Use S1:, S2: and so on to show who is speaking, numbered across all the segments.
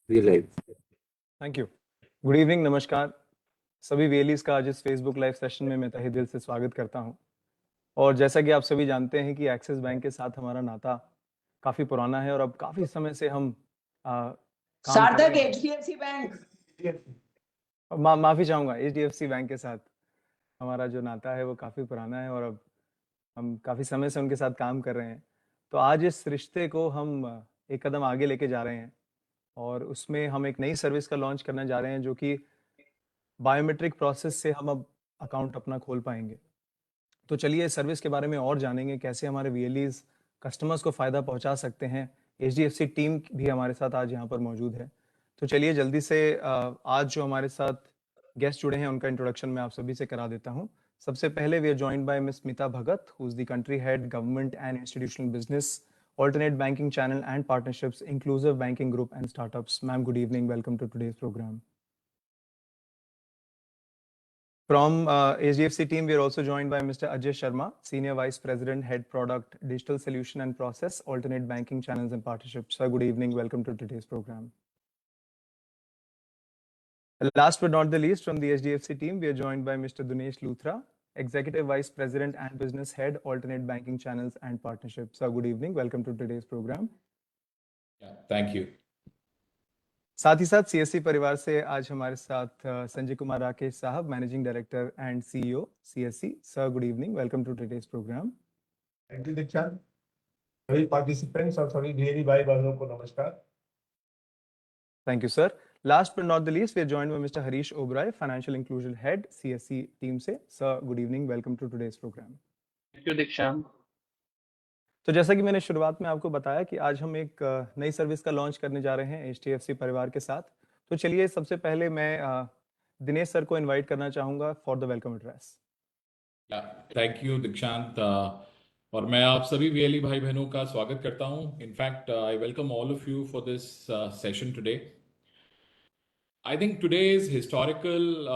S1: Live.
S2: Thank you. Good evening, नमस्कार सभी वीएलईज का आज इस फेसबुक लाइव सेशन में मैं तहे दिल से स्वागत करता हूं। और जैसा कि आप सभी जानते हैं कि एक्सिस बैंक के साथ हमारा नाता काफ़ी पुराना है और अब काफ़ी समय से हम काम कर रहे
S3: सार्थक
S2: हैं।
S3: एचडीएफसी बैंक
S2: माफ़ी चाहूँगा, एचडीएफसी बैंक के साथ हमारा जो नाता है वो काफ़ी पुराना है और अब हम काफ़ी समय से उनके साथ काम कर रहे हैं। तो आज इस रिश्ते को हम एक कदम आगे लेके जा रहे हैं और उसमें हम एक नई सर्विस का लॉन्च करने जा रहे हैं जो कि बायोमेट्रिक प्रोसेस से हम अब अकाउंट अपना खोल पाएंगे। तो चलिए सर्विस के बारे में और जानेंगे, कैसे हमारे वीएलईज कस्टमर्स को फ़ायदा पहुंचा सकते हैं। एचडीएफसी टीम भी हमारे साथ आज यहाँ पर मौजूद है। तो चलिए जल्दी से आज जो हमारे साथ गेस्ट जुड़े हैं उनका इंट्रोडक्शन मैं आप सभी से करा देता हूँ। सबसे पहले we are joined by miss Smita Bhagat, who is the country head government and institutional business, alternate banking channel and partnerships, inclusive banking group and startups. Ma'am, good evening. Welcome to today's program. From HDFC team, we are also joined by Mr. Ajay Sharma, Senior Vice President, Head Product, Digital Solution and Process, Alternate Banking Channels and Partnerships. Sir, good evening. Welcome to today's program. Last but not the least, from the HDFC team, we are joined by Mr. Dinesh Luthra, Executive Vice President and Business Head, Alternate Banking Channels and Partnerships. Sir, good evening. Welcome to today's program.
S4: Yeah, thank you.
S2: साथ ही साथ CSC परिवार से आज हमारे साथ Sanjay Kumar Rakesh sahab, managing director and CEO CSC. Sir, good evening, welcome to today's programme.
S5: Thank you Dikshant. सभी participants और सभी वीएलई भाई बहनों को नमस्कार।
S2: Thank you sir. Last but not the least, we are joined by mister Harish Oberoi, financial inclusion head CSC team से। Sir, good evening, welcome to today's programme.
S6: Thank you Dikshant.
S2: तो जैसा कि मैंने शुरुआत में आपको बताया कि आज हम एक नई सर्विस का लॉन्च करने जा रहे हैं एचडीएफसी परिवार के साथ। तो चलिए सबसे पहले मैं दिनेश सर को इनवाइट करना चाहूंगा for the welcome address.
S4: Thank you दीक्षांत। और मैं आप सभी वीएलई भाई बहनों का स्वागत करता हूं। In fact I welcome all of you for this session today. I think today is historical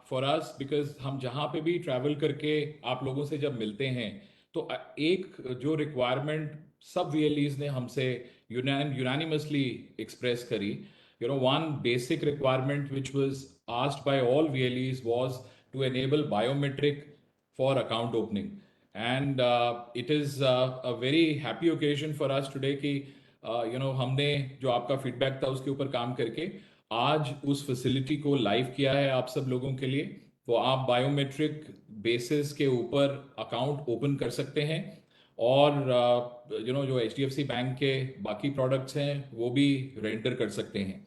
S4: for us because हम जहां पे भी ट्रैवल करके आप लोगों से जब मिलते हैं तो एक जो रिक्वायरमेंट सब वीएलईज ने हमसे यूनानिमसली एक्सप्रेस करी, you know, one basic requirement which was asked by all VLEs was to enable biometric for account opening. And it is a very happy occasion for us today कि you know, हमने जो आपका feedback था उसके ऊपर काम करके आज उस फैसिलिटी को लाइव किया है आप सब लोगों के लिए। वो आप बायोमेट्रिक बेसिस के ऊपर अकाउंट ओपन कर सकते हैं और यू नो जो एचडीएफसी बैंक के बाकी प्रोडक्ट्स हैं वो भी रेंडर कर सकते हैं।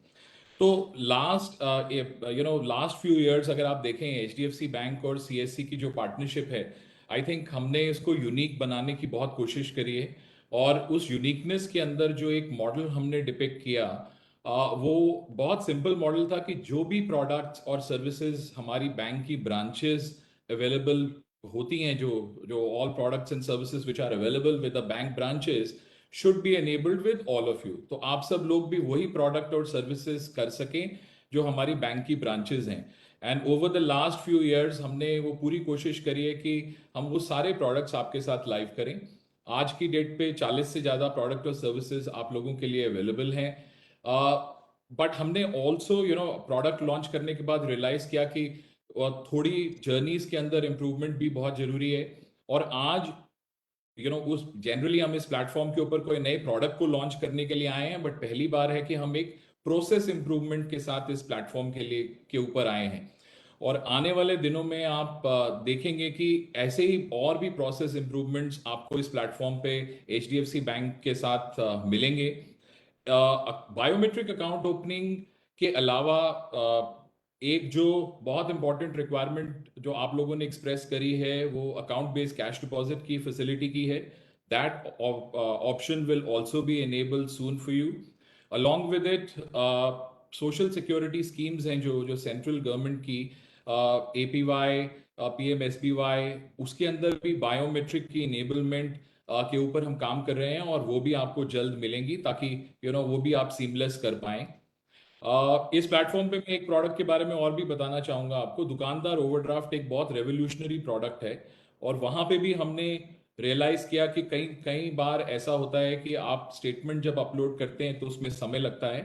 S4: तो लास्ट फ्यू इयर्स अगर आप देखें एचडीएफसी बैंक और सीएससी की जो पार्टनरशिप है, आई थिंक हमने इसको यूनिक बनाने की बहुत कोशिश करी है। और उस यूनिकनेस के अंदर जो एक मॉडल हमने डिपिक्ट किया वो बहुत सिंपल मॉडल था कि जो भी प्रोडक्ट्स और सर्विसेज हमारी बैंक की ब्रांचेस अवेलेबल होती हैं, जो all products and services which are available with the bank branches should be enabled with all of you। तो आप सब लोग भी वही प्रोडक्ट और सर्विसेज कर सकें जो हमारी बैंक की ब्रांचेज हैं। And over the last few years हमने वो पूरी कोशिश करी है कि हम वो सारे प्रोडक्ट्स आपके साथ लाइव करें। आज की डेट पे 40 से ज़्यादा प्रोडक्ट और सर्विसेज आप लोगों के लिए अवेलेबल हैं। बट हमने also you know product launch करने के बाद रियलाइज किया कि थोड़ी जर्नीज के अंदर इम्प्रूवमेंट भी बहुत ज़रूरी है। और आज यू नो उस जनरली हम इस प्लेटफॉर्म के ऊपर कोई नए प्रोडक्ट को लॉन्च करने के लिए आए हैं, बट पहली बार है कि हम एक प्रोसेस इंप्रूवमेंट के साथ इस प्लेटफॉर्म के ऊपर आए हैं। और आने वाले दिनों में आप देखेंगे कि ऐसे ही और भी प्रोसेस इंप्रूवमेंट्स आपको इस प्लेटफॉर्म पे एचडीएफसी बैंक के साथ मिलेंगे। बायोमेट्रिक अकाउंट ओपनिंग के अलावा एक जो बहुत इंपॉर्टेंट रिक्वायरमेंट जो आप लोगों ने एक्सप्रेस करी है वो अकाउंट बेस्ड कैश डिपॉजिट की फैसिलिटी की है। That option will also be enabled soon for you। along with it social security schemes हैं जो सेंट्रल गवर्नमेंट की एपीवाई पीएमएसबीवाई, उसके अंदर भी बायोमेट्रिक की इनेबलमेंट के ऊपर हम काम कर रहे हैं और वो भी आपको जल्द मिलेंगी ताकि यू नो वो भी आप सीमलेस कर पाएं। इस प्लेटफॉर्म पे मैं एक प्रोडक्ट के बारे में और भी बताना चाहूँगा आपको। दुकानदार ओवरड्राफ्ट एक बहुत रेवोल्यूशनरी प्रोडक्ट है और वहाँ पे भी हमने रियलाइज किया कि कई बार ऐसा होता है कि आप स्टेटमेंट जब अपलोड करते हैं तो उसमें समय लगता है।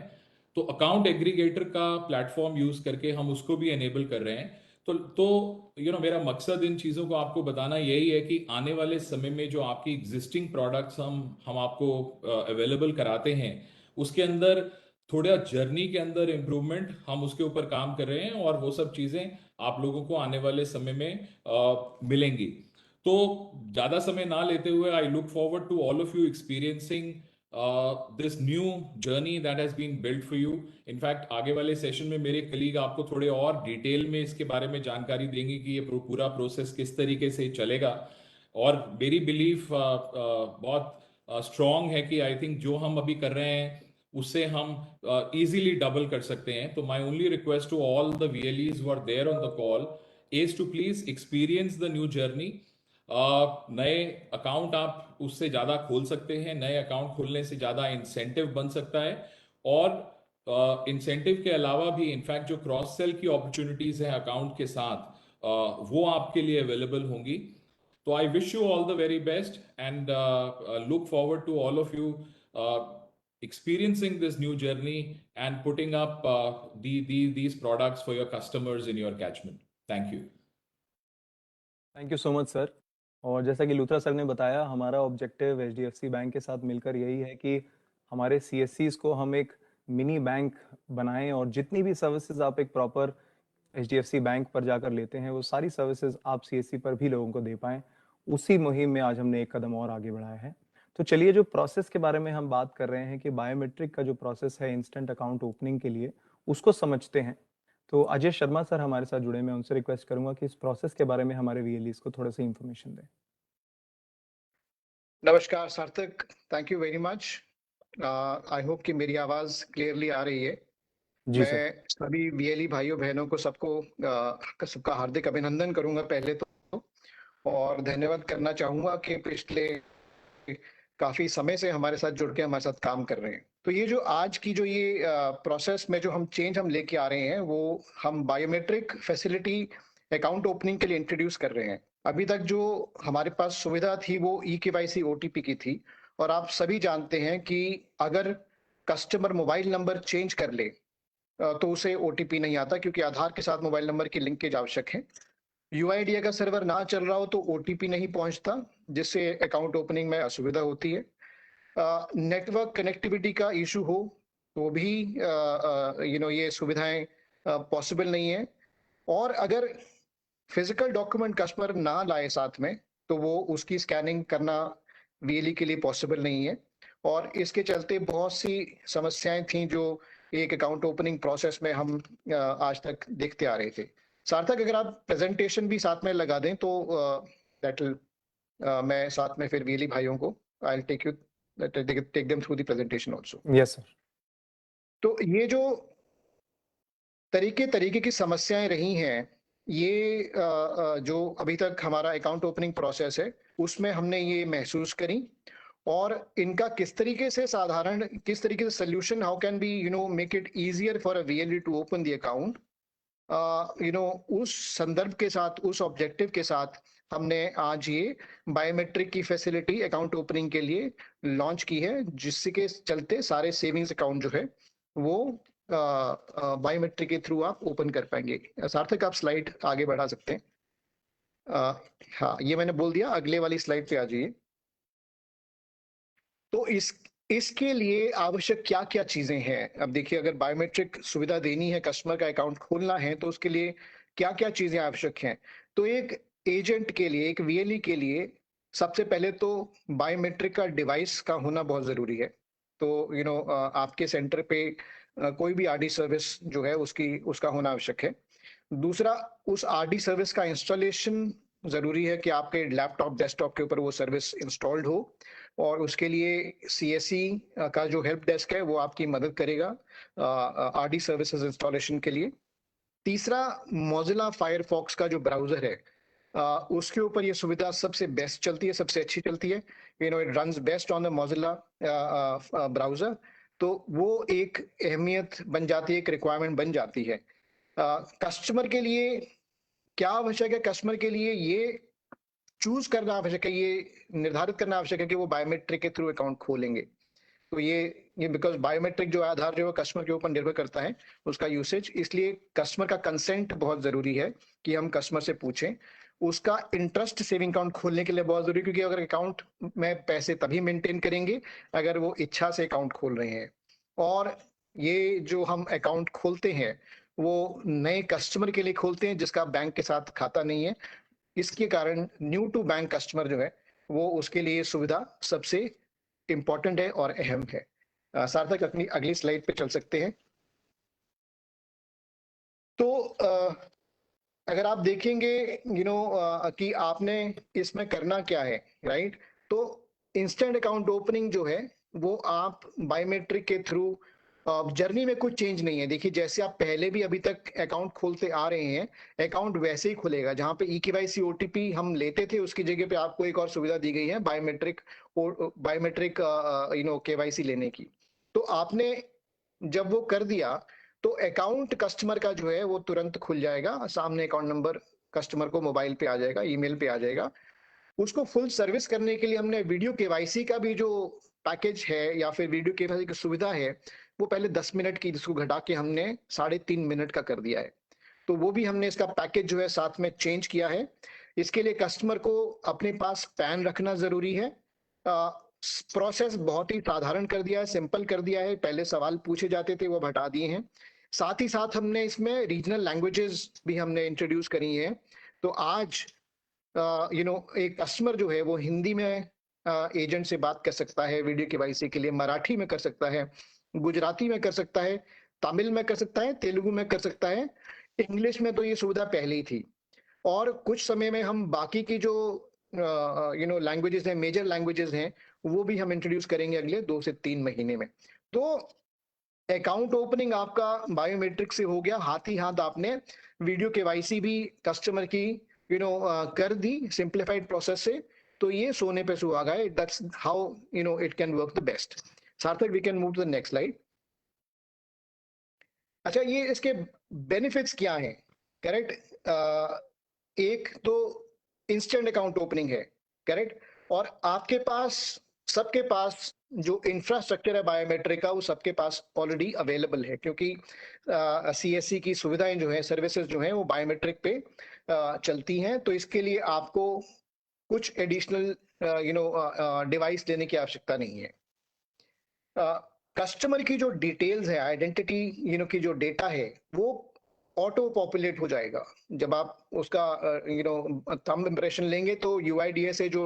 S4: तो अकाउंट एग्रीगेटर का प्लेटफॉर्म यूज करके हम उसको भी एनेबल कर रहे हैं। तो मेरा मकसद इन चीज़ों को आपको बताना यही है कि आने वाले समय में जो आपकी एग्जिस्टिंग प्रोडक्ट्स हम आपको अवेलेबल कराते हैं, उसके अंदर थोड़ा जर्नी के अंदर इम्प्रूवमेंट हम उसके ऊपर काम कर रहे हैं, और वो सब चीज़ें आप लोगों को आने वाले समय में मिलेंगी। तो ज़्यादा समय ना लेते हुए, I look forward to all of you experiencing this new journey that has been built for you. In fact, आगे वाले सेशन में मेरे कलीग आपको थोड़े और डिटेल में इसके बारे में जानकारी देंगे कि ये पूरा प्रोसेस किस तरीके से चलेगा। और मेरी बिलीफ बहुत स्ट्रॉन्ग है कि आई थिंक जो हम अभी कर रहे हैं उससे हम इजीली डबल कर सकते हैं। तो my only request to all the VLEs who are there on the call is to please experience the new journey. नए अकाउंट आप उससे ज़्यादा खोल सकते हैं, नए अकाउंट खोलने से ज़्यादा इंसेंटिव बन सकता है, और इंसेंटिव के अलावा भी इनफैक्ट जो क्रॉस सेल की अपॉर्चुनिटीज़ हैं अकाउंट के साथ, वो आपके लिए अवेलेबल होंगी। तो I wish you all the very best and look forward to all of you experiencing this new journey and putting up these products for your customers in your catchment. Thank you.
S2: Thank you so much sir. और जैसा कि Luthra sir ने बताया, हमारा objective HDFC bank के साथ मिलकर यही है कि हमारे CSCs को हम एक मिनी बैंक बनाएं, और जितनी भी सर्विसेज आप एक प्रॉपर HDFC बैंक पर जाकर लेते हैं, वो सारी सर्विसेज आप CSC पर भी लोगों को दे पाएं। उसी मुहिम में आज हमने एक कदम और आगे बढ़ाया है। तो चलिए, जो प्रोसेस के बारे में हम बात कर रहे हैं कि बायोमेट्रिक का जो प्रोसेस है इंस्टेंट अकाउंट ओपनिंग के लिए, उसको समझते हैं। तो अजय शर्मा सर हमारे साथ जुड़े, मैं उनसे रिक्वेस्ट करूंगा कि इस प्रोसेस के बारे में हमारे VLEs को थोड़ा सा इंफॉर्मेशन दें।
S3: नमस्कार सार्थक, thank you very much. I hope कि मेरी आवाज क्लियरली आ रही है।
S2: जी सर।
S3: मैं सभी VLE भाइयों बहनों को सबका हार्दिक अभिनंदन करूंगा पहले तो, और धन्यवाद करना चाहूंगा कि पिछले काफी समय से हमारे साथ जुड़ के हमारे साथ काम कर रहे हैं। तो ये जो आज की जो ये प्रोसेस में जो हम चेंज लेके आ रहे हैं, वो हम बायोमेट्रिक फैसिलिटी अकाउंट ओपनिंग के लिए इंट्रोड्यूस कर रहे हैं। अभी तक जो हमारे पास सुविधा थी वो eKYC OTP की थी, और आप सभी जानते हैं कि अगर कस्टमर मोबाइल नंबर चेंज कर ले तो उसे OTP नहीं आता, क्योंकि आधार के साथ मोबाइल नंबर की लिंकेज आवश्यक है। UID अगर सर्वर ना चल रहा हो तो OTP नहीं पहुंचता, जिससे अकाउंट ओपनिंग में असुविधा होती है। नेटवर्क कनेक्टिविटी का इशू हो तो भी ये सुविधाएं पॉसिबल नहीं है। और अगर फिजिकल डॉक्यूमेंट कस्टमर ना लाए साथ में, तो वो उसकी स्कैनिंग करना VLE के लिए पॉसिबल नहीं है। और इसके चलते बहुत सी समस्याएं थी जो एक अकाउंट ओपनिंग प्रोसेस में हम आज तक देखते आ रहे थे। सार्थक, अगर आप प्रेजेंटेशन भी साथ में लगा दें तो मैं साथ में फिर VLE भाइयों को I take them through the presentation also.
S2: Yes sir.
S3: तो ये जो तरीके की समस्याएं रही हैं, ये जो अभी तक हमारा अकाउंट ओपनिंग प्रोसेस है उसमें हमने ये महसूस करी, और इनका किस तरीके से solution, how can be make it easier for a VLE to open the account, उस संदर्भ के साथ, उस ऑब्जेक्टिव के साथ हमने आज ये बायोमेट्रिक की फैसिलिटी अकाउंट ओपनिंग के लिए लॉन्च की है, जिसके चलते सारे सेविंग्स अकाउंट जो है वो बायोमेट्रिक के थ्रू आप ओपन कर पाएंगे। सार्थक, आप स्लाइड आगे बढ़ा सकते हैं। हाँ, ये मैंने बोल दिया, अगले वाली स्लाइड पे आ जाइए। तो इसके लिए आवश्यक क्या क्या चीजें हैं? अब देखिए, अगर बायोमेट्रिक सुविधा देनी है, कस्टमर का अकाउंट खोलना है, तो उसके लिए क्या क्या चीजें आवश्यक हैं? तो एक एजेंट के लिए, एक VLE के लिए सबसे पहले तो बायोमेट्रिक का डिवाइस का होना बहुत जरूरी है। तो आपके सेंटर पे कोई भी RD सर्विस जो है उसका होना आवश्यक है। दूसरा, उस RD सर्विस का इंस्टॉलेशन जरूरी है कि आपके लैपटॉप, डेस्कटॉप के ऊपर वो सर्विस इंस्टॉल्ड हो, और उसके लिए CSC का जो हेल्प डेस्क है वो आपकी मदद करेगा RD सर्विसेज इंस्टॉलेशन के लिए। तीसरा, मोजिला फायरफॉक्स का जो ब्राउजर है, उसके ऊपर ये सुविधा सबसे बेस्ट चलती है, सबसे अच्छी चलती है। It runs best on the Mozilla browser. तो वो एक अहमियत बन जाती है, एक रिक्वायरमेंट बन जाती है। कस्टमर के लिए क्या आवश्यक है? कस्टमर के लिए ये चूज करना आवश्यक है, ये निर्धारित करना आवश्यक है कि वो बायोमेट्रिक के थ्रू अकाउंट खोलेंगे। तो ये ये बिकॉज बायोमेट्रिक जो आधार जो है कस्टमर के ऊपर निर्भर करता है उसका यूसेज, इसलिए कस्टमर का कंसेंट बहुत जरूरी है कि हम कस्टमर से पूछें। उसका इंटरेस्ट सेविंग अकाउंट खोलने के लिए बहुत जरूरी, क्योंकि अगर अकाउंट में पैसे तभी मेंटेन करेंगे अगर वो इच्छा से अकाउंट खोल रहे हैं। और ये जो हम अकाउंट खोलते हैं वो नए कस्टमर के लिए खोलते हैं जिसका बैंक के साथ खाता नहीं है। इसके कारण न्यू टू बैंक कस्टमर जो है वो उसके लिए सुविधा सबसे इंपॉर्टेंट है और अहम है। सार्थक अपनी अगली स्लाइड पे चल सकते हैं। तो अगर आप देखेंगे कि आपने इसमें करना क्या है, राइट, तो इंस्टेंट अकाउंट ओपनिंग जो है वो आप बायोमेट्रिक के थ्रू, जर्नी में कुछ चेंज नहीं है। देखिए जैसे आप पहले भी अभी तक अकाउंट खोलते आ रहे हैं, अकाउंट वैसे ही खुलेगा। जहां पे eKYC OTP हम लेते थे उसकी जगह पे आपको एक और सुविधा दी गई है बायोमेट्रिक KYC लेने की। तो आपने जब वो कर दिया तो अकाउंट कस्टमर का जो है वो तुरंत खुल जाएगा, सामने अकाउंट नंबर कस्टमर को मोबाइल पे आ जाएगा, ईमेल पे आ जाएगा। उसको फुल सर्विस करने के लिए हमने वीडियो KYC का भी जो पैकेज है या फिर वीडियो KYC की सुविधा है वो पहले 10 मिनट की, जिसको घटा के हमने 3.5 मिनट का कर दिया है। तो वो भी हमने इसका पैकेज जो है साथ में चेंज किया है। इसके लिए कस्टमर को अपने पास पैन रखना जरूरी है। प्रोसेस बहुत ही साधारण कर दिया है, सिंपल कर दिया है। पहले सवाल पूछे जाते थे वो हटा दिए हैं। साथ ही साथ हमने इसमें रीजनल लैंग्वेजेस भी हमने इंट्रोड्यूस करी हैं। तो आज एक कस्टमर जो है वो हिंदी में एजेंट से बात कर सकता है वीडियो KYC के लिए, मराठी में कर सकता है, गुजराती में कर सकता है, तमिल में कर सकता है, तेलुगु में कर सकता है। इंग्लिश में तो ये सुविधा पहले ही थी। और कुछ समय में हम बाकी की जो लैंग्वेजेस हैं, मेजर लैंग्वेजेस हैं, वो भी हम इंट्रोड्यूस करेंगे अगले 2 से 3 महीने में। तो अकाउंट ओपनिंग आपका बायोमेट्रिक से हो गया, हाथ ही हाथ आपने वीडियो KYC भी कस्टमर की कर दी सिंप्लीफाइड प्रोसेस से। तो ये सोने पे सुहागा है। That's how it can work the best. Sarthak, we can move to the next slide. अच्छा, ये इसके बेनिफिट्स क्या हैं, करेक्ट? एक तो इंस्टेंट अकाउंट ओपनिंग है, करेक्ट, और आपके पास, सबके पास जो इंफ्रास्ट्रक्चर है बायोमेट्रिक का वो सबके पास ऑलरेडी अवेलेबल है, क्योंकि CSC की सुविधाएं जो है, सर्विसेज जो है वो बायोमेट्रिक पे चलती हैं। तो इसके लिए आपको कुछ एडिशनल डिवाइस लेने की आवश्यकता नहीं है। कस्टमर की जो डिटेल्स है, आइडेंटिटी की जो डेटा है वो ऑटो पॉपुलेट हो जाएगा। जब आप उसका थंब इंप्रेशन लेंगे तो UIDAI से जो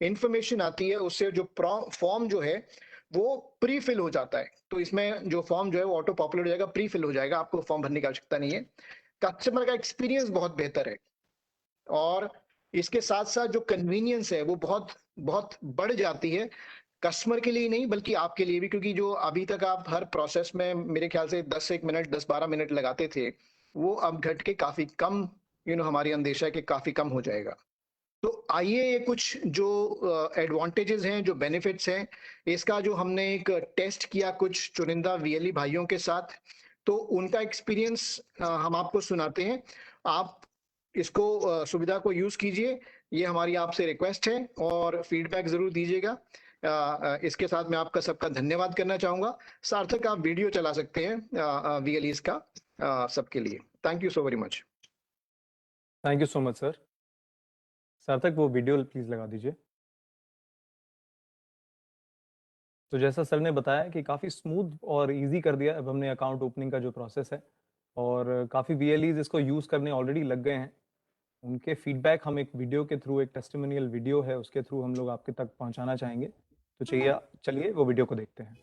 S3: इंफॉर्मेशन आती है उससे जो फॉर्म जो है वो प्री फिल हो जाता है। तो इसमें जो फॉर्म जो है वो ऑटो पॉपुलेट हो जाएगा, प्री फिल हो जाएगा, आपको फॉर्म भरने की आवश्यकता नहीं है। कस्टमर का एक्सपीरियंस बहुत बेहतर है और इसके साथ साथ जो कन्वीनियंस है वो बहुत बहुत बढ़ जाती है, कस्टमर के लिए नहीं बल्कि आपके लिए भी। क्योंकि जो अभी तक आप हर प्रोसेस में मेरे ख्याल से 10-12 मिनट लगाते थे, वो अब घट के काफी कम, हमारी अंदेशा है कि काफी कम हो जाएगा। तो आइए ये कुछ जो एडवांटेजेस हैं, जो बेनिफिट्स हैं, इसका जो हमने एक टेस्ट किया कुछ चुनिंदा VLE भाइयों के साथ, तो उनका एक्सपीरियंस हम आपको सुनाते हैं। आप इसको सुविधा को यूज कीजिए, ये हमारी आपसे रिक्वेस्ट है, और फीडबैक जरूर दीजिएगा। इसके साथ मैं आपका सबका धन्यवाद करना चाहूंगा। सार्थक, आप वीडियो चला सकते हैं VLEs का सबके लिए। Thank you so very much.
S2: Thank you so much sir. सार्थक, वो वीडियो प्लीज लगा दीजिए। तो जैसा सर ने बताया कि काफ़ी स्मूथ और इजी कर दिया अब हमने अकाउंट ओपनिंग का जो प्रोसेस है, और काफ़ी VLEs इसको यूज़ करने ऑलरेडी लग गए हैं। उनके फीडबैक हम एक वीडियो के थ्रू, एक टेस्टिमोनियल वीडियो है उसके थ्रू हम लोग आपके तक पहुंचाना चाहेंगे। तो चलिए वो वीडियो को देखते हैं।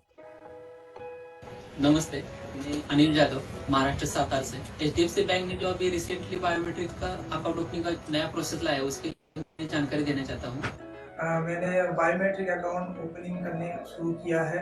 S1: नमस्ते, मैं अनिल जादव, महाराष्ट्र सातार से। HDFC बैंक ने जो अभी रिसेंटली बायोमेट्रिक का अकाउंट ओपनिंग का नया प्रोसेस लाया है उसकी जानकारी देना चाहता हूँ।
S6: मैंने बायोमेट्रिक अकाउंट ओपनिंग करने शुरू किया है।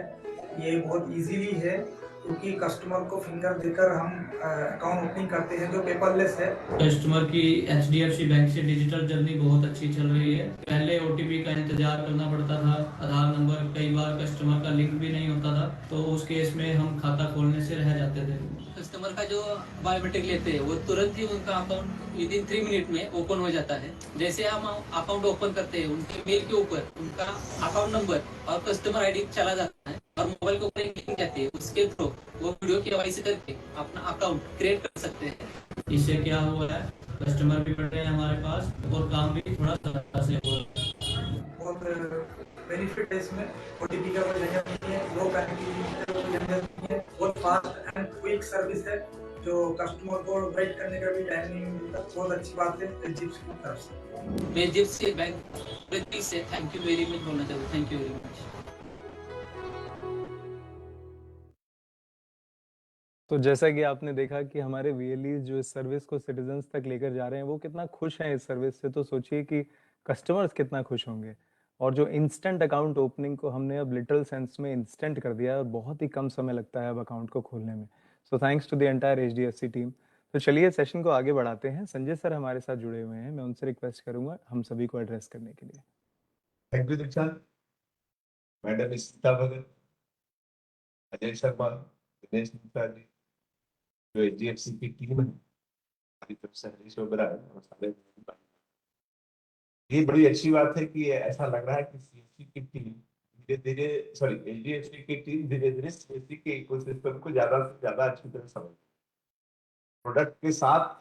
S6: ये बहुत इजीली है क्योंकि कस्टमर को फिंगर देकर हम अकाउंट ओपनिंग करते हैं जो पेपरलेस है।
S1: कस्टमर की HDFC बैंक से डिजिटल जर्नी बहुत अच्छी चल रही है। पहले OTP का इंतजार करना पड़ता था, आधार नंबर, कई बार कस्टमर का लिंक भी नहीं होता था, तो उस केस में हम खाता खोलने से रह जाते थे। कस्टमर का जो बायोमेट्रिक लेते हैं वो तुरंत ही उनका अकाउंट विदिन 3 मिनट में ओपन हो जाता है। जैसे हम अकाउंट ओपन करते हैं, उनके मेल के ऊपर उनका अकाउंट नंबर और कस्टमर ID चला जाता है। और मोबाइल के ऊपर एक लिंक रहती है, उसके थ्रू वो वीडियो केवाईसी करके अपना अकाउंट क्रिएट कर सकते हैं। इससे क्या हुआ है, कस्टमर भी बढ़ रहे हैं हमारे पास और काम भी थोड़ा सरल से हो रहा है।
S6: बहुत बेनिफिट है इसमें, ओटीपी का कोई झंझट नहीं है, लो बैंकिंग का कोई झंझट नहीं है, बहुत फास्ट एंड क्विक सर्विस है, जो कस्टमर को वेट करने का भी टाइम नहीं मिलता। बहुत अच्छी बात है एचडीएफसी की तरफ से। मैं एचडीएफसी बैंक से थैंक यू वेरी मच बोलना चाहता हूँ। Thank you very much.
S2: तो जैसा कि आपने देखा कि हमारे वीएलईज जो इस सर्विस को सिटीजन्स तक लेकर जा रहे हैं वो कितना खुश हैं इस सर्विस से, तो सोचिए कि कस्टमर्स कितना खुश होंगे। और जो इंस्टेंट अकाउंट ओपनिंग को हमने अब लिटिल सेंस में इंस्टेंट कर दिया है और बहुत ही कम समय लगता है अब अकाउंट को खोलने में। So thanks to the entire HDFC team. तो चलिए सेशन को आगे बढ़ाते हैं। संजय सर हमारे साथ जुड़े हुए हैं, मैं उनसे रिक्वेस्ट करूंगा हम सभी को एड्रेस करने के लिए।
S5: थैंक यू दीक्षांत, मैडम स्मिता भगत, अजय शर्मा, दिनेश मिश्रा जी, जो एचडीएफसी की टीम है, हमारी तरफ से हरीश ओबरा है और सारे। ये बड़ी अच्छी बात है कि ऐसा लग रहा है कि सीएससी की टीम धीरे धीरे, सॉरी एचडीएफसी की टीम धीरे धीरे सीएससी के इकोसिस्टम को ज्यादा से ज्यादा अच्छी तरह समझ, प्रोडक्ट के साथ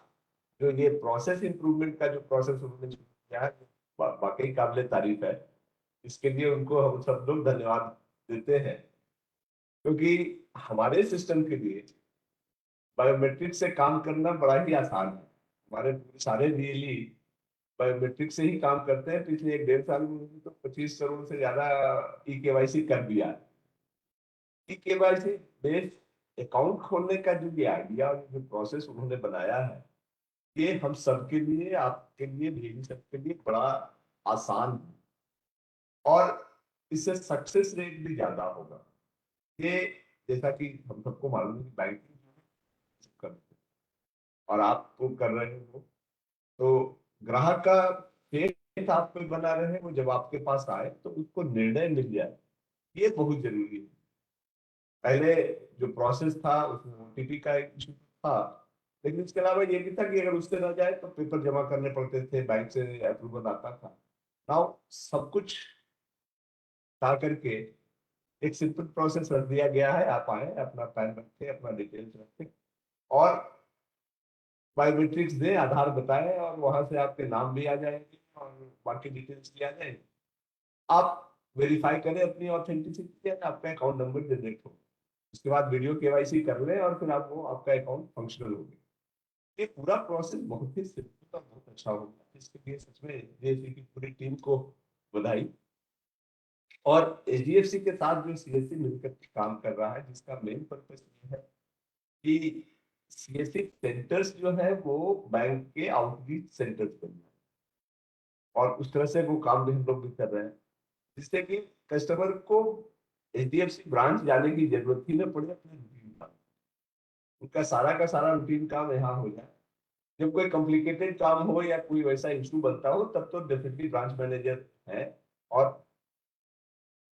S5: जो ये प्रोसेस इंप्रूवमेंट का जो प्रोसेस उन्होंने शुरू किया है, वाकई काबिले तारीफ है। इसके लिए उनको हम सब लोग धन्यवाद देते हैं, क्योंकि हमारे सिस्टम के लिए बायोमेट्रिक से काम करना बड़ा ही आसान है। हमारे सारे बीएलई बायोमेट्रिक से ही काम करते हैं। पिछले 1-1.5 साल में तो 25 करोड़ से ज्यादा ई केवाईसी कर दिया है। ई केवाईसी बेस्ड अकाउंट खोलने का जो ये आइडिया और जो प्रोसेस उन्होंने बनाया है, ये हम सबके लिए, आपके लिए, मेरी सबके लिए बड़ा आसान है और इससे सक्सेस रेट भी ज्यादा होगा। ये जैसा कि हम सबको मालूम है कि बैंकिंग करते हैं और आप तो कर रहे हो, तो ग्राहक का फेथ आप पे बना रहे, वो जब आपके पास आए तो उसको निर्णय मिल जाए, ये बहुत जरूरी है। पहले जो प्रोसेस था उसमें ओटीपी का एक इशू था, लेकिन इसके अलावा ये भी था कि अगर उससे ना जाए तो पेपर जमा करने पड़ते थे, बैंक से अप्रूवल आता था। नाउ सब कुछ था करके एक सिंपल प्रोसेस रख दिया गया है। आप आए, अपना पैन रखें, अपना डिटेल्स रखें और बायोमेट्रिक्स दें, आधार बताएं और वहां से आपके नाम भी आ जाएंगे और बाकी डिटेल्स भी आ जाएंगे। आप वेरीफाई करें अपनी ऑथेंटिसिटी, आपका अकाउंट नंबर जनरेट हो, उसके बाद वीडियो केवाईसी कर लें और फिर आपको आपका अकाउंट फंक्शनल हो गया। ये पूरा प्रोसेस बहुत ही सिंपल और बहुत अच्छा होगा। इसके लिए सच में एचडीएफसी की पूरी टीम को बधाई। और एचडीएफसी के साथ जो सीएससी मिलकर काम कर रहा है, जिसका मेन पर्पस ये है कि सीएससी सेंटर्स जो है वो बैंक के आउटरीच सेंटर्स बन जाए, और उस तरह से वो काम भी हम लोग भी कर रहे हैं, जिससे कि कस्टमर को एचडीएफसी ब्रांच जाने की जरूरत ही न पड़े। अपने रूटीन काम, उनका सारा का सारा रूटीन काम यहाँ हो जाए। जब कोई कॉम्प्लिकेटेड काम हो या कोई वैसा इशू बनता हो, तब तो डेफिनेटली ब्रांच मैनेजर है और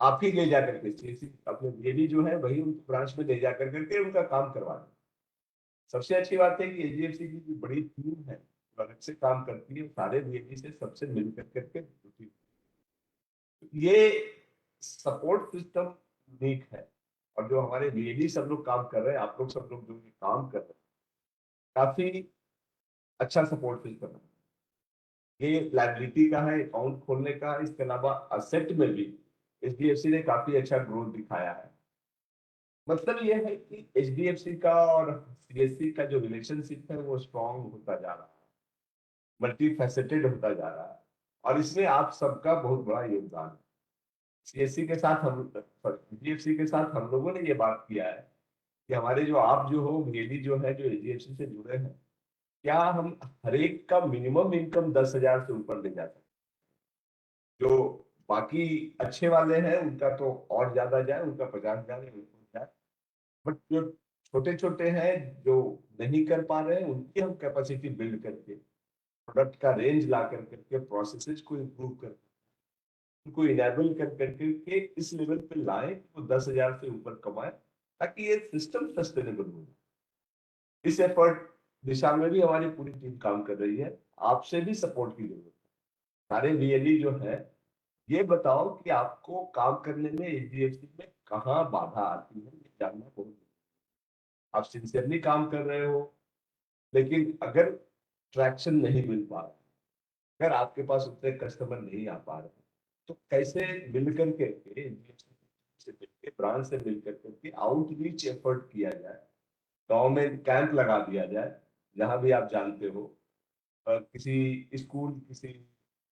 S5: आप ही ले जाकर के सीएससी अपने बीएलई जो है वही उनको ब्रांच में ले जाकर करके उनका काम करवा दें। सबसे अच्छी बात है कि एचडीएफसी की जो बड़ी टीम है जो अलग से काम करती है, सारे बीएलई से सबसे मिल करके ये सपोर्ट सिस्टम यूनिक है। और जो हमारे बीएलई सब लोग काम कर रहे हैं, आप लोग सब लोग जो ये काम कर रहे हैं, काफी अच्छा सपोर्ट सिस्टम है। ये लाइबिलिटी का है, अकाउंट खोलने का, इसके अलावा असेट में भी एचडीएफसी ने काफी अच्छा ग्रोथ दिखाया है। मतलब ये है कि एचडीएफसी का और सीएससी का जो रिलेशनशिप है वो स्ट्रॉन्ग होता जा रहा है, मल्टी फैसेटेड होता जा रहा है, और इसमें आप सबका बहुत बड़ा योगदान है। सीएससी के साथ हम, एचडीएफसी के साथ हम लोगों ने ये बात किया है कि हमारे जो आप जो हो मेरी जो है, जो एचडीएफसी से जुड़े हैं, क्या हम हर एक का मिनिमम इनकम 10,000 से ऊपर ले जा सकते। जो बाकी अच्छे वाले हैं उनका तो और ज्यादा जाए, उनका 50,000 जाए, बट जो छोटे छोटे हैं जो नहीं कर पा रहे हैं, उनकी हम कैपेसिटी बिल्ड करके प्रोडक्ट का रेंज ला करके प्रोसेसेस को इम्प्रूव करके उनको इनेबल कर करके के इस लेवल पे लाए कि वो 10,000 से ऊपर कमाए, ताकि ये सिस्टम सस्टेनेबल हो। इस एफर्ट दिशा में भी हमारी पूरी टीम काम कर रही है। आपसे भी सपोर्ट की जरूरत है। सारे वीएलई जो है, ये बताओ कि आपको काम करने में एचडीएफसी में कहाँ बाधा आती है ये जानना बहुत जरूरी है। आप सिंसियरली काम कर रहे हो, लेकिन अगर ट्रैक्शन नहीं मिल पा रहा, अगर आपके पास उतने कस्टमर नहीं आ पा रहे, तो कैसे मिलकर के से मिलकर ब्रांच से मिलकर के आउटरीच एफर्ट किया जाए, गांव में कैंप लगा दिया जाए, जहां भी आप जानते हो, किसी स्कूल, किसी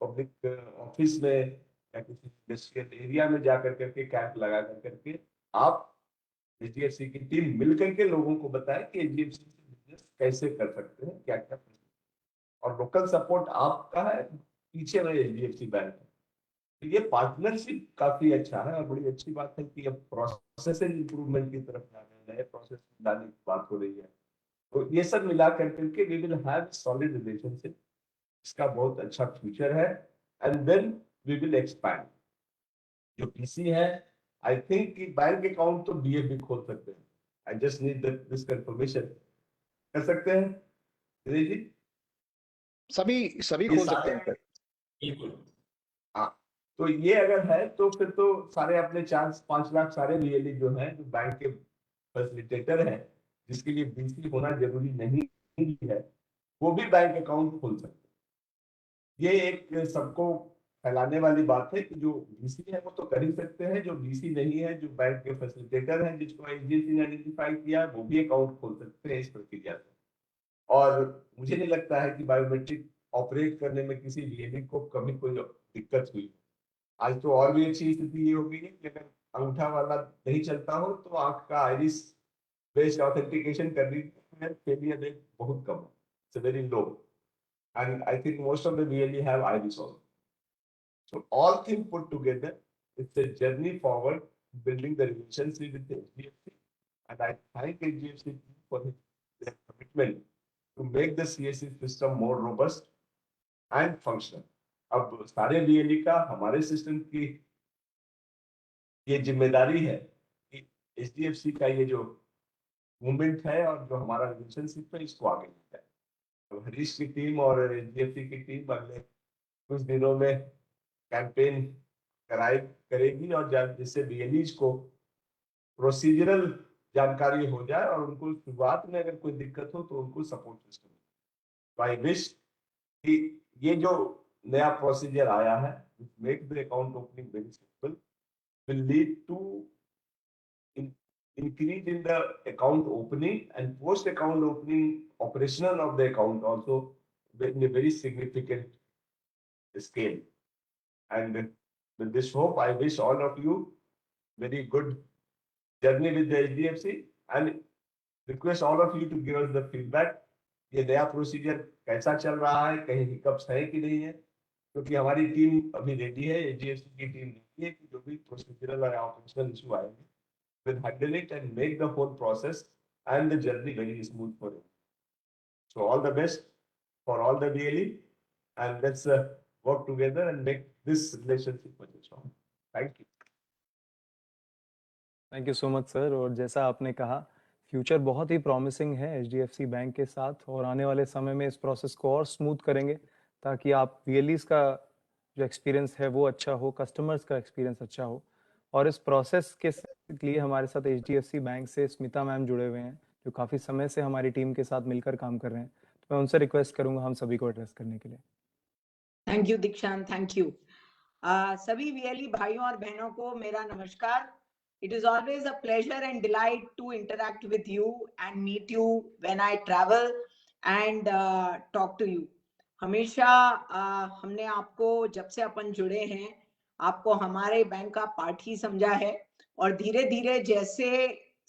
S5: पब्लिक ऑफिस में या किसी इंडस्ट्रियल एरिया में जाकर करके कैंप लगा करके आप एचडीएफसी की टीम मिलकर के लोगों को बताए कि एचडीएफसी से बिजनेस कैसे कर सकते हैं, क्या क्या, और लोकल सपोर्ट आपका है, पीछे में एचडीएफसी बैंक है। तो ये पार्टनरशिप काफी अच्छा है और बड़ी अच्छी बात है कि अब प्रोसेस इंप्रूवमेंट की तरफ जा रहे हैं, नए प्रोसेस लाने की बात हो रही है। तो ये सब मिला करके we will have solid relationship, इसका बहुत अच्छा फ्यूचर है, and then we will expand. जो पीसी है, आई थिंक कि बैंक अकाउंट तो डीएफ भी खोल सकते हैं, I just need this confirmation. कर सकते हैं दिनेश जी?
S3: सभी सभी
S5: ये
S3: खोल सकते
S5: सारे,
S3: हैं।
S4: बिल्कुल।
S5: हाँ, तो ये अगर है तो फिर तो सारे अपने 4-5 लाख सारे रियली जो है, जो बैंक के फैसिलिटेटर है, जिसके लिए बीसी होना जरूरी नहीं है, वो भी बैंक अकाउंट खोल सकते हैं। ये एक सबको फैलाने वाली बात है कि जो बीसी है वो तो कर ही सकते हैं, जो बीसी नहीं है, जो बैंक के फैसिलिटेटर हैं, जिसको एचडीएफसी ने आइडेंटिफाई किया, वो भी अकाउंट खोल सकते हैं इस प्रक्रिया से। और मुझे नहीं लगता है कि बायोमेट्रिक ऑपरेट करने में किसी रियली को कभी कोई दिक्कत हुई। आज तो और भी अच्छी स्थिति ये हो गई है कि अगर अंगूठा वाला नहीं चलता हो तो आंख का आइरिस बेस्ड ऑथेंटिकेशन करने में फेलियर रेट बहुत कम है, it's very low, and I think most of the really have iris also. So all things put together, it's a journey forward, building the relationship with the HDFC, and I thank HDFC for their commitment to make the CSC system more robust and functional. अब सारे डीएलई का हमारे system की ये जिम्मेदारी है कि HDFC का ये जो मूवमेंट है और जो हमारा रिलेशनशिप है, इसको आगे ले जाए। अब हरीश की टीम और एचडीएफसी की टीम अगले कुछ दिनों में कैंपेन करेगी, और जिससे डीएलईज को प्रोसीजरल जानकारी हो जाए और उनको शुरुआत में अगर कोई दिक्कत हो तो उनको सपोर्ट सिस्टम। आई विश कि ये जो नया प्रोसीजर आया है, make the account opening very simple, will lead to increase in the account opening and post account opening operational of the account also in a very significant scale. And with this hope, I wish all of you very good journey with the HDFC and request all of you to give us the feedback. ये नया procedure कैसा चल रहा है, कहीं hiccups है कि नहीं है, क्योंकि हमारी टीम अभी रेडी है, एचडीएफसी की टीम रेडी है कि जो भी प्रोसीजरल और ऑपरेशनल इशू आएंगे, we'll handle it and make the whole process and the journey very smooth for you. So all the best for all the DLE, and let's work together and make this relationship much strong. Thank you.
S2: Thank you so much sir. और जैसा आपने कहा, future बहुत ही promising है HDFC bank के साथ, और आने वाले समय में इस प्रोसेस को और स्मूथ करेंगे ताकि आप रियलीज का जो एक्सपीरियंस है वो अच्छा हो, कस्टमर्स का एक्सपीरियंस अच्छा हो। और इस प्रोसेस के लिए हमारे साथ एचडीएफसी बैंक से स्मिता मैम जुड़े हुए हैं, जो काफ़ी समय से हमारी टीम के साथ मिलकर काम कर रहे हैं। तो मैं उनसे रिक्वेस्ट करूंगा हम सभी को एड्रेस करने के लिए।
S7: थैंक यू दीक्षांत, थैंक यू। सभी वीएलई भाइयों और बहनों को मेरा नमस्कार। It is always a pleasure and delight to interact with you and meet you when I travel and talk to you. हमेशा हमने आपको जब से अपन जुड़े हैं, आपको हमारे बैंक का पार्ट ही समझा है, और धीरे धीरे जैसे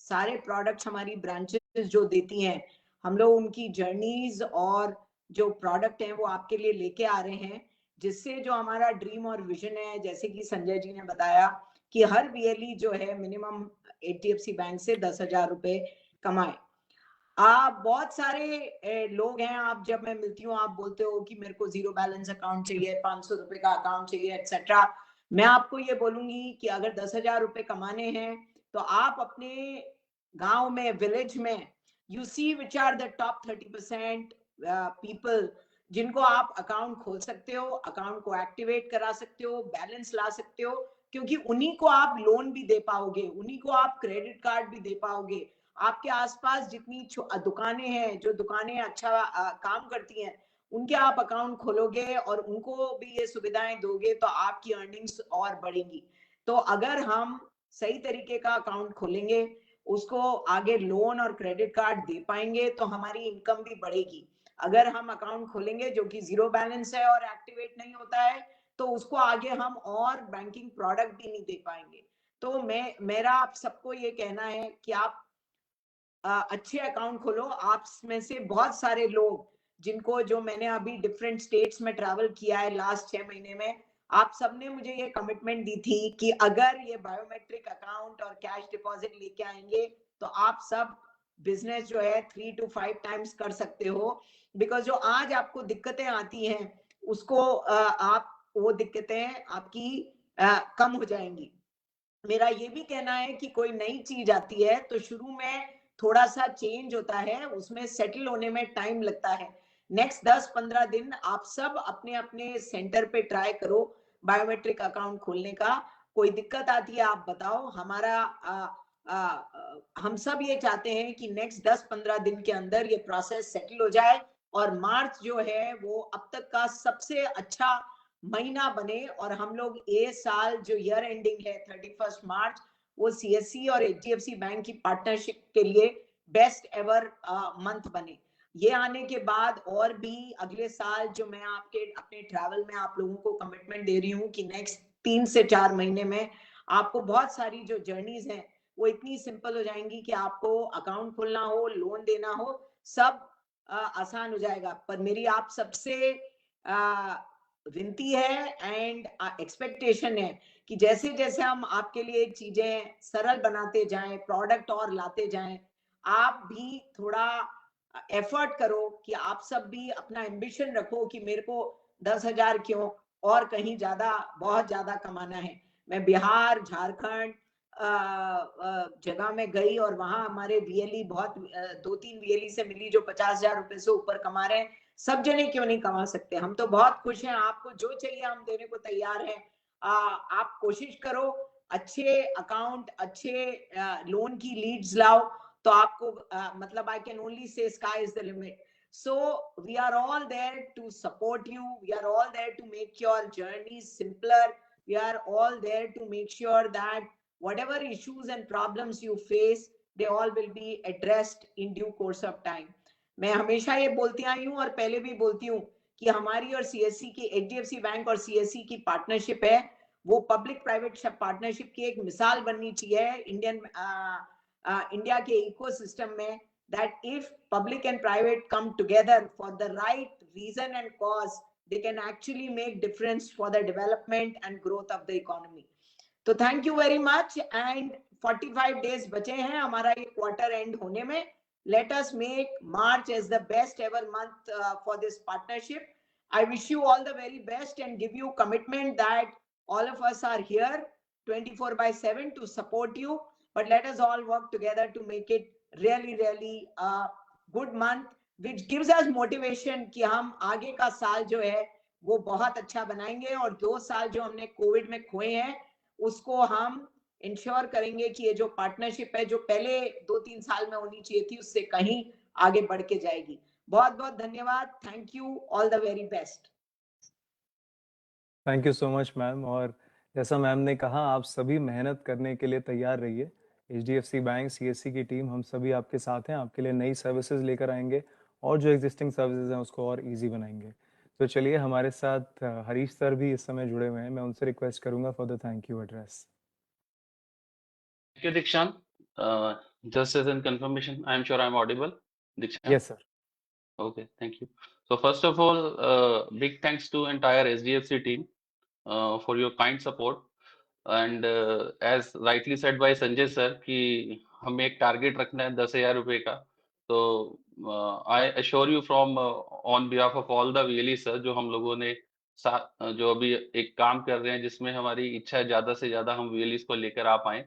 S7: सारे प्रोडक्ट्स हमारी ब्रांचेस जो देती हैं, हम लोग उनकी जर्नीज और जो प्रोडक्ट हैं वो आपके लिए लेके आ रहे हैं, जिससे जो हमारा ड्रीम और विजन है, जैसे कि संजय जी ने बताया कि हर वीएलई जो है मिनिमम एचडीएफसी बैंक से 10,000 रुपए कमाए। आप बहुत सारे लोग हैं, आप जब मैं मिलती हूँ आप बोलते हो कि मेरे को जीरो बैलेंस अकाउंट चाहिए, 500 रुपए का अकाउंट चाहिए, एक्सेट्रा। मैं आपको ये बोलूंगी कि अगर 10,000 रुपए कमाने हैं तो आप अपने गांव में, विलेज में, you see which are the top 30% people जिनको आप अकाउंट खोल सकते हो, अकाउंट को एक्टिवेट करा सकते हो, बैलेंस ला सकते हो, क्योंकि उन्हीं को आप लोन भी दे पाओगे, उन्हीं को आप क्रेडिट कार्ड भी दे पाओगे। आपके आसपास जितनी दुकानें हैं, जो दुकानें अच्छा काम करती हैं, उनके आप अकाउंट खोलोगे और उनको भी ये सुविधाएं दोगे तो आपकी अर्निंग्स और बढ़ेंगी। तो अगर हम सही तरीके का अकाउंट खोलेंगे, उसको आगे लोन और क्रेडिट कार्ड दे पाएंगे तो हमारी इनकम भी बढ़ेगी। अगर हम अकाउंट खोलेंगे जो कि जीरो बैलेंस है और एक्टिवेट नहीं होता है, तो उसको आगे हम और बैंकिंग प्रोडक्ट भी नहीं दे पाएंगे। तो मेरा आप सबको ये कहना है कि आप अच्छे अकाउंट खोलो। आप में से बहुत सारे लोग जिनको, जो मैंने अभी डिफरेंट स्टेट्स में ट्रैवल किया है लास्ट 6 महीने में, आप सबने मुझे ये कमिटमेंट दी थी कि अगर ये बायोमेट्रिक अकाउंट और कैश डिपॉजिट लेके आएंगे तो आप सब बिजनेस जो है 3 to 5 टाइम्स कर सकते हो। बिकॉज जो आज आपको दिक्कतें आती हैं उसको आप, वो दिक्कतें आपकी कम हो जाएंगी। मेरा ये भी कहना है कि कोई नई चीज आती है तो शुरू में थोड़ा सा चेंज होता है, उसमें सेटल होने में टाइम लगता है। नेक्स्ट 10-15 दिन आप सब अपने अपने सेंटर पे ट्राई करो बायोमेट्रिक अकाउंट खोलने का। कोई दिक्कत आती है आप बताओ। हम सब ये चाहते हैं कि नेक्स्ट 10-15 दिन के अंदर ये प्रोसेस सेटल हो जाए और मार्च जो है वो अब तक का सबसे अच्छा महीना बने और हम लोग ये साल जो ईयर एंडिंग है 31 मार्च, वो सीएससी और एचडीएफसी बैंक की पार्टनरशिप के लिए बेस्ट एवर मंथ बने। ये आने के बाद और भी अगले साल जो मैं आपके अपने ट्रैवल में आप लोगों को कमिटमेंट दे रही हूँ कि नेक्स्ट 3 से 4 महीने में आपको बहुत सारी जो जर्नीज हैं वो इतनी सिंपल हो जाएंगी कि आपको अकाउंट खोलना हो, लोन देना हो, सब आसान हो जाएगा। पर मेरी आप सबसे विनती है एंड एक्सपेक्टेशन है कि जैसे जैसे हम आपके लिए चीजें सरल बनाते जाएं, प्रोडक्ट और लाते जाएं, आप भी थोड़ा एफर्ट करो कि आप सब भी अपना एम्बिशन रखो कि मेरे को 10,000 क्यों और कहीं ज्यादा, बहुत ज्यादा कमाना है। मैं बिहार, झारखंड जगह में गई और वहां हमारे वीएलई बहुत 2-3 वीएलई से मिली जो 50,000 रुपए से ऊपर कमा रहे हैं। सब जने क्यों नहीं कमा सकते? हम तो बहुत खुश हैं, आपको जो चाहिए हम देने को तैयार हैं। आप कोशिश करो, अच्छे अकाउंट, अच्छे लोन की लीड्स लाओ तो आपको मतलब I can only say sky is the limit. So we are all there to support you. We are all there to make your journey simpler. We are all there to make sure that whatever issues and problems you face, they all will be addressed in due course of time. मैं हमेशा ये बोलती आई हूँ और पहले भी बोलती हूँ कि हमारी और सीएससी की, एचडीएफसी बैंक और सीएससी की पार्टनरशिप है, वो पब्लिक प्राइवेट पार्टनरशिप की एक मिसाल बननी चाहिए इंडिया के इकोसिस्टम में, that if public and private come together for the right reason and cause, they can actually make difference for the development and growth of the economy. तो thank you very much and 45 days बचे हैं हमारा ये quarter end होने में. Let us make March as the best ever month for this partnership. I wish you all the very best and give you commitment that all of us are here 24/7 to support you. But let us all work together to make it really a good month, which gives us motivation कि हम आगे का साल जो है वो बहुत अच्छा बनाएंगे और 2 साल जो हमने कोविड में खोए हैं उसको हम इंश्योर करेंगे कि ये जो पार्टनरशिप है जो पहले 2-3 साल में होनी चाहिए थी उससे कहीं आगे बढ़ के जाएगी. बहुत बहुत धन्यवाद. Thank you. All the very best.
S2: Thank you so much ma'am. और जैसा मैम ने कहा, आप सभी मेहनत करने के लिए तैयार रहिए. एचडीएफसी बैंक, सीएससी की टीम, हम सभी आपके साथ हैं. आपके लिए नई सर्विसेज लेकर आएंगे और जो एग्जिस्टिंग सर्विसेज हैं उसको और इजी बनाएंगे. तो चलिए, हमारे साथ हरीश सर भी इस समय जुड़े हुए हैं. मैं उनसे रिक्वेस्ट करूंगा for the thank you address.
S8: Thank you, Dikshant. Just as a confirmation, I am sure I am audible. Dikshant?
S2: Yes, sir.
S8: Okay, thank you. So first of all, big thanks to entire SDFC team for your kind support. And as rightly said by Sanjay sir कि हमें एक target रखना है 10,000 रुपए का. तो I assure you from on behalf of all the VLE sir जो हम लोगों ने जो अभी एक काम कर रहे हैं जिसमें हमारी इच्छा है ज्यादा से ज्यादा हम VLEs को लेकर आ पाए.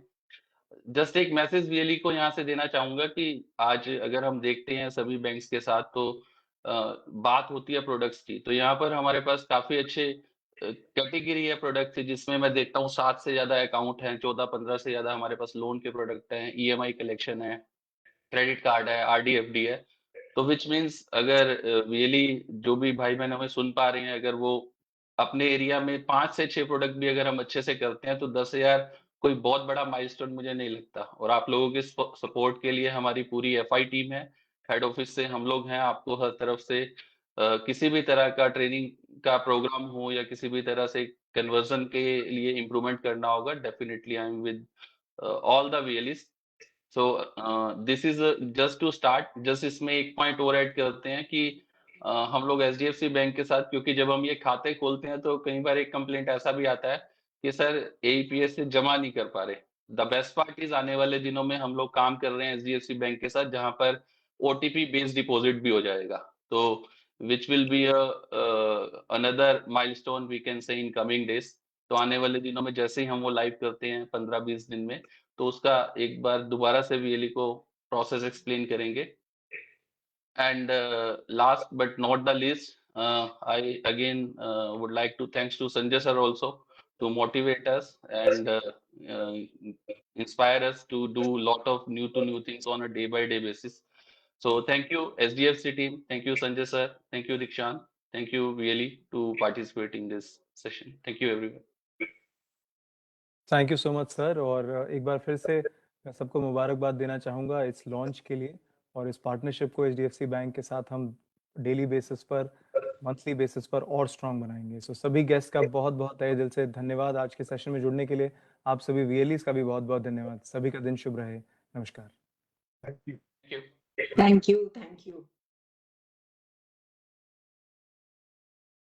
S8: जस्ट एक मैसेज VLE को यहाँ से देना चाहूंगा कि आज अगर हम देखते हैं सभी बैंक्स के साथ तो बात होती है प्रोडक्ट्स की, तो यहाँ पर हमारे पास काफी अच्छे कैटेगरी है प्रोडक्ट की जिसमें मैं देखता हूँ 7 से ज्यादा अकाउंट हैं, 14-15 से ज्यादा हमारे पास लोन के प्रोडक्ट हैं, EMI कलेक्शन है, क्रेडिट कार्ड है, RD FD है। तो विच मीन्स अगर रियली जो भी भाई बहन हमें सुन पा रहे हैं, अगर वो अपने एरिया में 5 से 6 प्रोडक्ट भी अगर हम अच्छे से करते हैं तो 10,000 कोई बहुत बड़ा माइलस्टोन मुझे नहीं लगता। और आप लोगों के सपोर्ट के लिए हमारी पूरी FI टीम है, हेड ऑफिस से हम लोग हैं, आपको हर तरफ से किसी भी तरह का ट्रेनिंग का प्रोग्राम हो या किसी भी तरह से कन्वर्जन के लिए इम्प्रूवमेंट करना होगा, definitely I am with all the VLEs। So this is just to start. Just इसमें एक पॉइंट और ऐड करते हैं कि हम लोग HDFC बैंक के साथ, क्योंकि जब हम ये खाते खोलते हैं तो कई बार एक कंप्लेंट ऐसा भी आता है कि सर AEPS से जमा नहीं कर पा रहे। द बेस्ट पार्ट इज आने वाले दिनों में हम लोग काम कर रहे हैं HDFC बैंक के साथ, जहां पर OTP बेस्ड डिपॉजिट भी हो जाएगा। तो which will be another milestone we can say in coming days. तो आने वाले दिनों में जैसे ही हम वो लाइव करते हैं 15-20 दिन में, तो उसका एक बार दोबारा से VLE को प्रोसेस एक्सप्लेन करेंगे। And last but not the least, I again would like to thanks to Sanjay sir also to motivate us and uh, inspire us to do lot of new things on a day by day basis. So thank you SDFC team, thank you Sanjay sir, thank you Dikshant, thank you VLE to participate in this session. Thank you everyone.
S2: Thank you so much sir. और एक बार फिर से मैं सबको मुबारकबाद देना चाहूँगा इस लॉन्च के लिए और इस पार्टनरशिप को HDFC बैंक के साथ हम डेली बेसिस पर, मंथली बेसिस पर और स्ट्रांग बनाएंगे। सो सभी गेस्ट का बहुत बहुत तहे दिल से धन्यवाद आज के सेशन में जुड़ने के लिए। आप सभी VLEs का भी बहुत बहुत धन्यवाद। सभी का दिन शुभ रहे। नमस्कार।
S5: Thank you.
S8: Thank you.
S7: Thank you. Thank you.